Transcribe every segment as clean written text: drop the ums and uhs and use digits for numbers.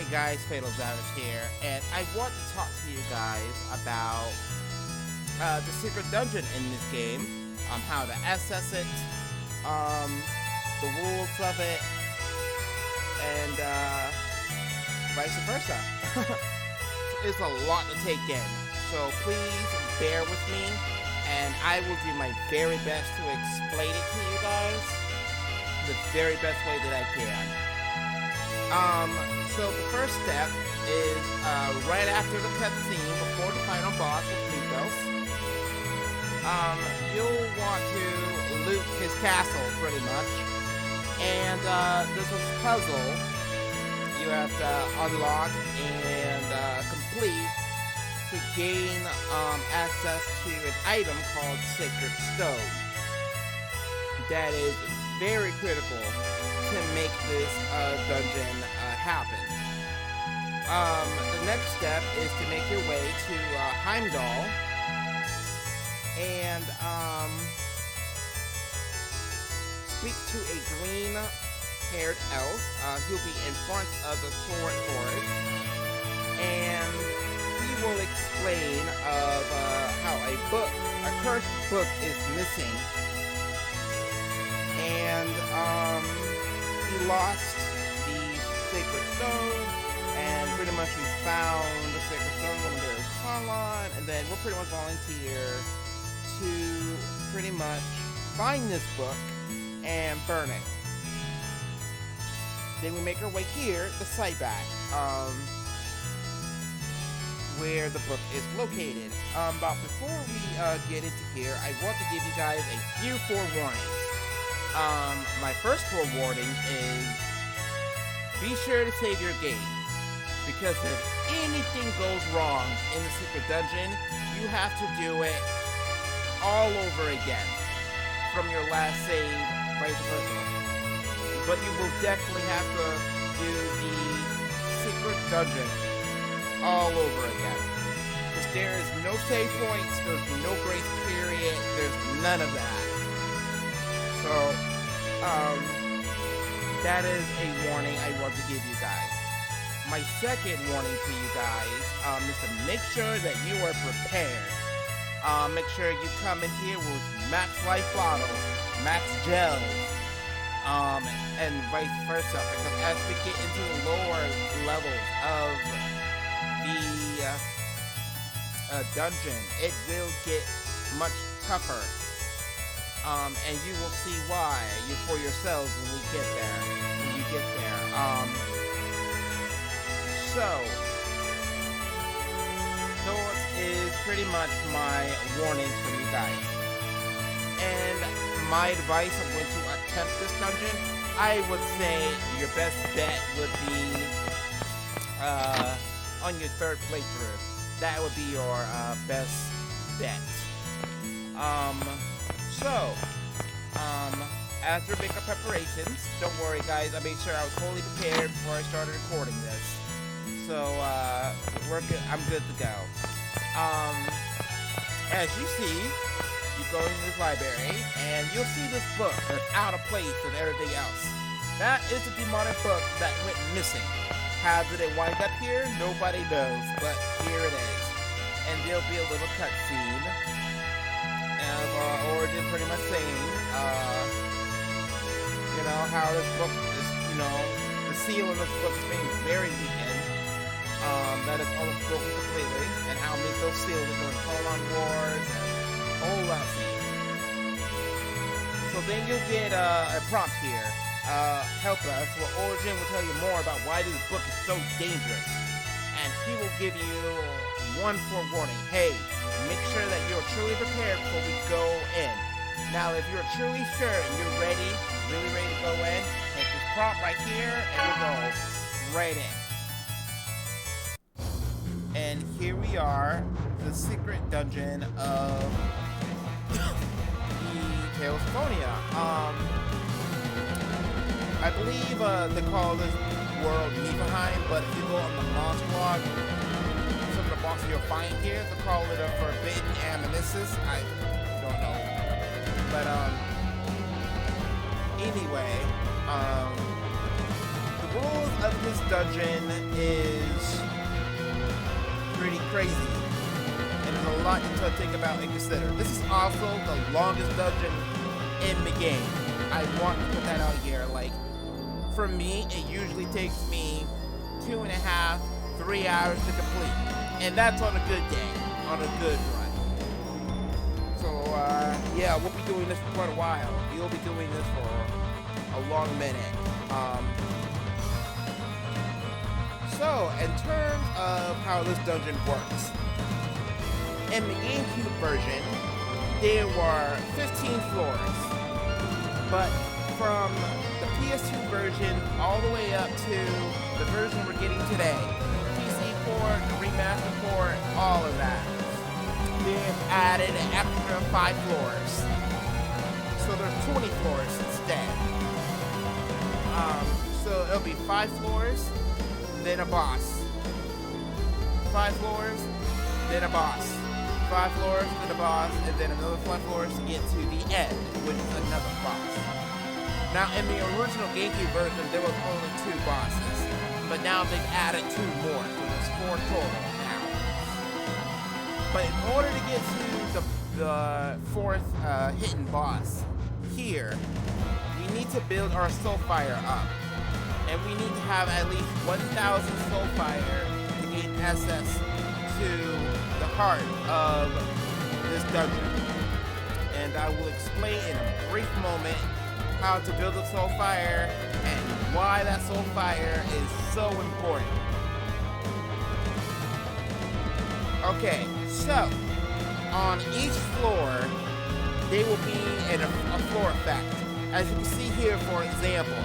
Hey guys, Fatal Savage here, and I want to talk to you guys about the secret dungeon in this game, how to access it, the rules of it, and vice versa. It's a lot to take in, so please bear with me, and I will do my very best to explain it to you guys the very best way that I can. So the first step is right after the cutscene, before the final boss with Mythos. You'll want to loot his castle, pretty much. And there's a puzzle you have to unlock and complete to gain access to an item called Sacred Stone. That is very critical to make this dungeon happen. The next step is to make your way to Heimdall and speak to a green-haired elf. He'll be in front of the Torrent Forest, and he will explain of how a cursed book is missing, and he lost the Sacred Stone, and pretty much he found the Sacred Stone when there's Conlon, and then we'll pretty much volunteer to pretty much find this book and burn it. Then we make our way here, the Siteback, where the book is located. But before we get into here, I want to give you guys a few forewarnings. My first forewarning is be sure to save your game, because if anything goes wrong in the secret dungeon, you have to do it all over again from your last save, vice versa. But you will definitely have to do the secret dungeon all over again, because there is no save points, there's no grace period, there's none of that. So, that is a warning I want to give you guys. My second warning to you guys is to make sure that you are prepared. Make sure you come in here with max life bottles, max gels, and vice versa. Because as we get into the lower levels of the dungeon, it will get much tougher. And you will see why for yourselves when you get there. So that is pretty much my warnings from you guys. And my advice of when to attempt this dungeon, I would say your best bet would be on your third playthrough. That would be your best bet. After makeup preparations, don't worry guys, I made sure I was fully prepared before I started recording this. So, we're good, I'm good to go. As you see, you go into this library, and you'll see this book that's out of place and everything else. That is a demonic book that went missing. How did it wind up here? Nobody knows, but here it is. And there'll be a little cutscene of Origin pretty much saying, how this book is, the seal of this book is being very weakened. That is almost broken completely, and how Mythos sealed it during Colon Wars and a whole lot of things. So then you'll get a prompt here. Help us, where Origin will tell you more about why this book is so dangerous. And he will give you one forewarning. Hey, make sure that you're truly prepared before we go in. Now, if you're truly sure and you're ready, really ready to go in, take this prompt right here, and we'll go right in. And here we are, the secret dungeon of the Tale of Symphonia. I believe they call this world Niflheim, but if you go on the monster log, some of the bosses you'll find here, they call it a Forbidden Amnesis. I don't know. But anyway, the rules of this dungeon is pretty crazy, and there's a lot to think about and consider. This is also the longest dungeon in the game. I want to put that out here. Like, for me, it usually takes me 2.5, 3 hours to complete, and that's on a good day, on a good run. So, yeah, we'll be doing this for quite a while. We'll be doing this for a long minute. So, in terms of how this dungeon works, in the GameCube version, there were 15 floors, but from the PS2 version all the way up to the version we're getting today, PC port, remaster port, all of that, they've added an extra 5 floors. So there's 20 floors instead. So it'll be 5 floors, then a boss. 5 floors, then a boss. 5 floors, then a boss, and then another 5 floors to get to the end, which is another boss. Now, in the original GameCube version, there was only 2 bosses, but now they've added 2 more, so there's 4 total now. But in order to get to the 4th hidden boss here, we need to build our Soulfire up. And we need to have at least 1,000 Soulfire to gain access to the heart of this dungeon. And I will explain in a brief moment how to build a Soulfire and why that Soulfire is so important. Okay, so on each floor, there will be a floor effect. As you can see here, for example,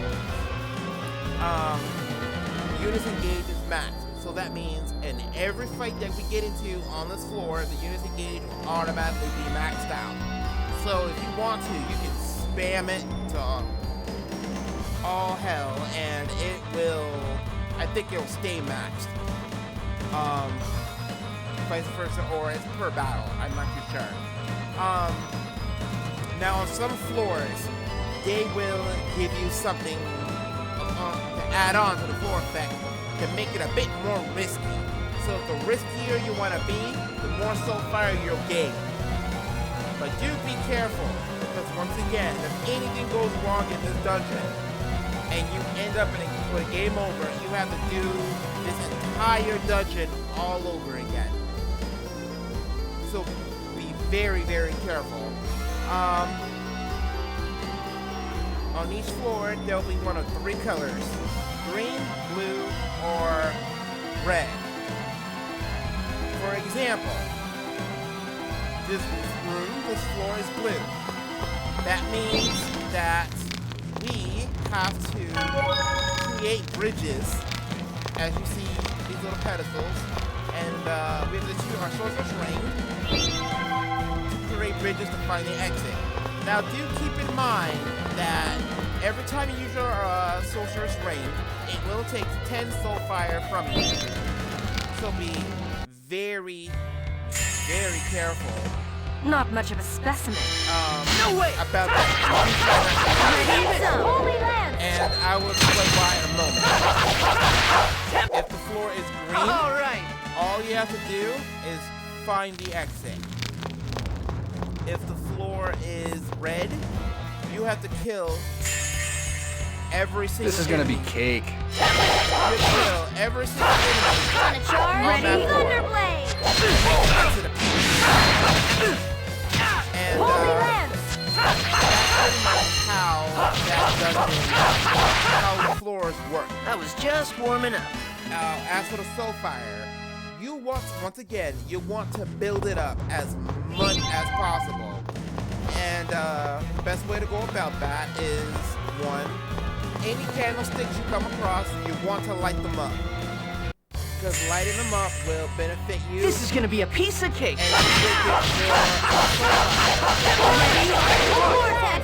units engaged is maxed. So that means in every fight that we get into on this floor, the units engaged will automatically be maxed out. So if you want to, you can spam it to all hell, and it will, I think it'll stay maxed. Vice versa, or it's per battle, I'm not too sure. Now on some floors, they will give you something to add on to the floor effect to make it a bit more risky. So the riskier you want to be, the more Soulfire you'll gain. But do be careful, because once again, if anything goes wrong in this dungeon, and you end up with a game over, you have to do this entire dungeon all over again. So be very, very careful. On each floor, there'll be one of 3 colors: green, blue, or red. For example, this floor is blue. That means that we have to create bridges, as you see these little pedestals, and we have to choose our sorcerer's ring to create bridges to find the exit. Now do keep in mind that every time you use your sorcerer's ring, it will take 10 Soulfire from you. So be very, very careful. Not much of a specimen. No way! About that. And I will explain why in a moment. If the floor is green, all you have to do is find the exit. If the floor is red, you have to kill every single This is gonna be cake. You have to kill every single enemy. On a charge, ready, Thunderblade! And that's pretty much how the floors work. I was just warming up. Now, as for the Soulfire, you want, once again, you want to build it up as much as possible. And the best way to go about that is, 1, any candlesticks you come across, you want to light them up. Because lighting them up will benefit you. This is gonna be a piece of cake. And you will get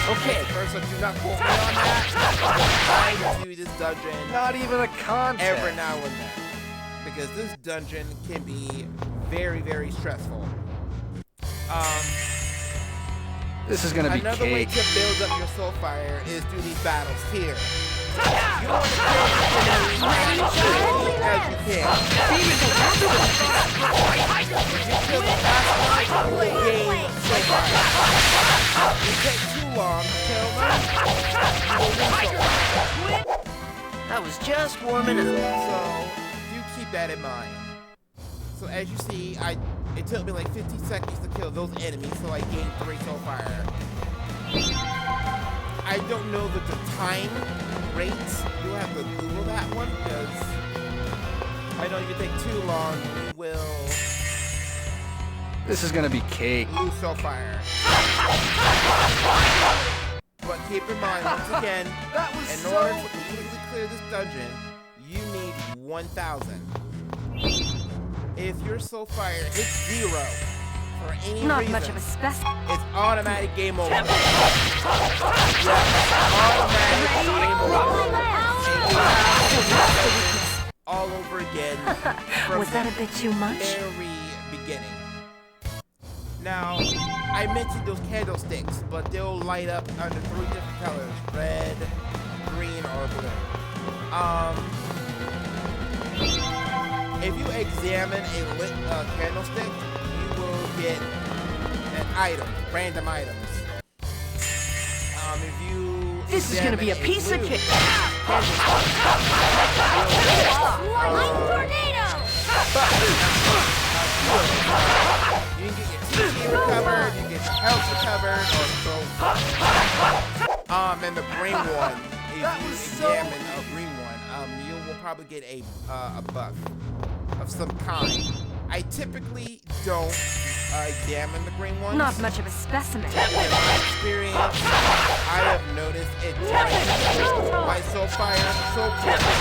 Okay, first, so do not quote me on that. I do this dungeon. Not even a contest. Every now and then. Because this dungeon can be very, very stressful. This is gonna be Another way cake. to build up your soul fire is through these battles here. You want to kill the enemy as quickly as you can. If you kill the fast one, you gain soul fire. If you take too long to kill them, you will lose soul fire. I was just warming up. So, do keep that in mind. So as you see, it took me like 50 seconds to kill those enemies, so I gained 3 soul fire. I don't know the time rates. You'll have to Google that one, because I know if you take too long, you will This is gonna be cake. lose soul fire. But keep in mind, once again, in order to completely clear this dungeon, you need 1,000. If your soul fire hits 0 for any Not reason, much of a specimen. it's automatic game over. Yeah, automatic game over. And you have to do this all over again from Was that a bit too the much? very beginning. Now, I mentioned those candlesticks, but they'll light up under 3 different colors: red, green, or blue. If you examine a lit candlestick, you will get an item, random items. If you This is gonna be a examine piece of blue cake. Tornado! you can get your TP recovered, you can get your health recovered, or so. And the green one, if you examine a green one, you will probably get a buff of some kind. I typically don't examine the green ones. Not much of a specimen. In my experience, I have noticed it drains my soul fire so quickly.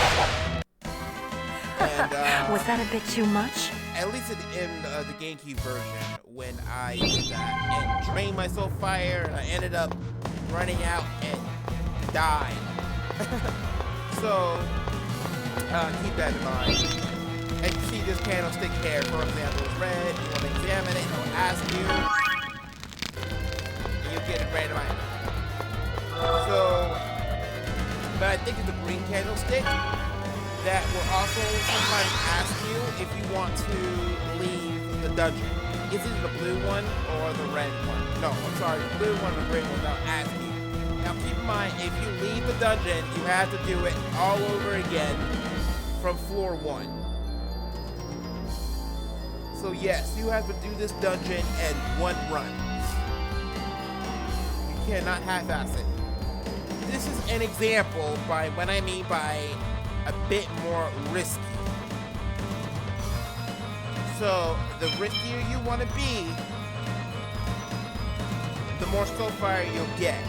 And Was that a bit too much? at least in the GameCube version, when I did that and drained my soul fire, and I ended up running out and died. So keep that in mind. And you see this candlestick here, for example, is red. You want to examine it, it'll ask you, and you'll get a random item. So, but I think it's the green candlestick that will also sometimes ask you if you want to leave the dungeon. It's either the blue one or the red one. No, I'm sorry, the blue one or the green one, they'll ask you. Now keep in mind, if you leave the dungeon, you have to do it all over again from floor 1. So yes, you have to do this dungeon in 1 run. You cannot half-ass it. This is an example by what I mean by a bit more risky. So the riskier you want to be, the more soul fire you'll get.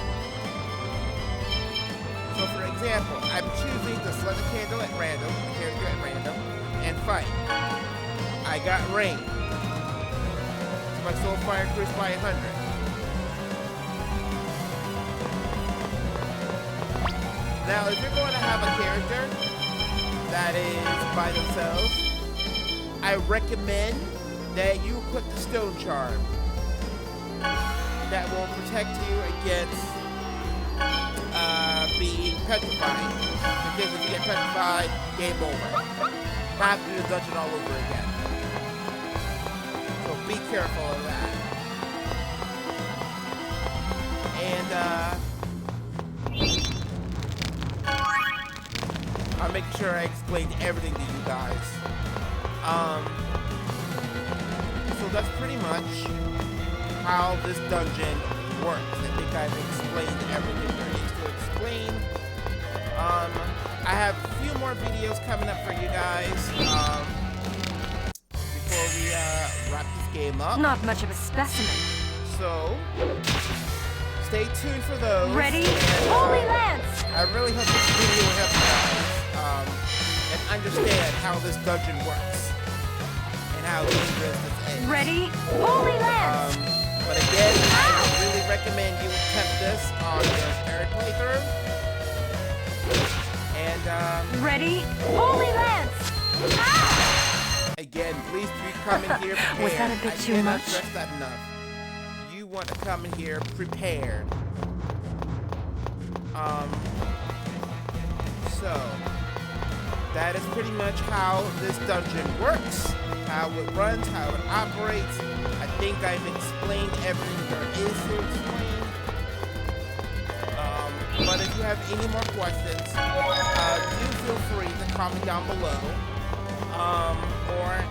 So for example, I'm choosing to select a candle at random, a character at random, and fight. I got rain. So my soul fire increased by 100. Now, if you're going to have a character that is by themselves, I recommend that you equip the stone charm. That will protect you against being petrified. Because if you get petrified, game over. Have to do the dungeon all over again. So be careful of that. And I'll make sure I explained everything to you guys. So that's pretty much how this dungeon works. I think I've explained everything there is to explain. I have a few more videos coming up for you guys before we wrap this game up. Not much of a specimen. So stay tuned for those. Ready? And, Holy Lance! I really hope this video will help you guys and understand how this dungeon works and how dangerous this is. Ready? Holy Lance! But again, I would really recommend you attempt this on your third playthrough. And Ready? Holy Lance! again, please do come in here prepared. Was that a bit I too cannot much? stress that enough. You do want to come in here prepared. So that is pretty much how this dungeon works, how it runs, how it operates. I think I've explained everything there is to explain. But if you have any more questions, do feel free to comment down below, or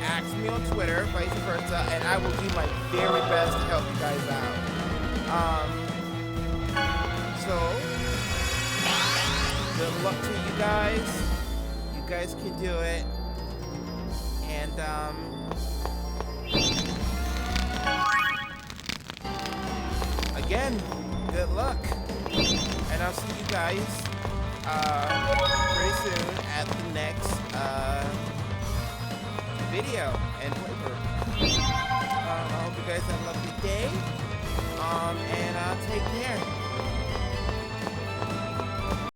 ask me on Twitter, vice versa, and I will do my very best to help you guys out. So, good luck to you guys. You guys can do it. And, again, good luck. And I'll see you guys very soon at the next video and playthrough. I hope you guys have a lovely day. And take care.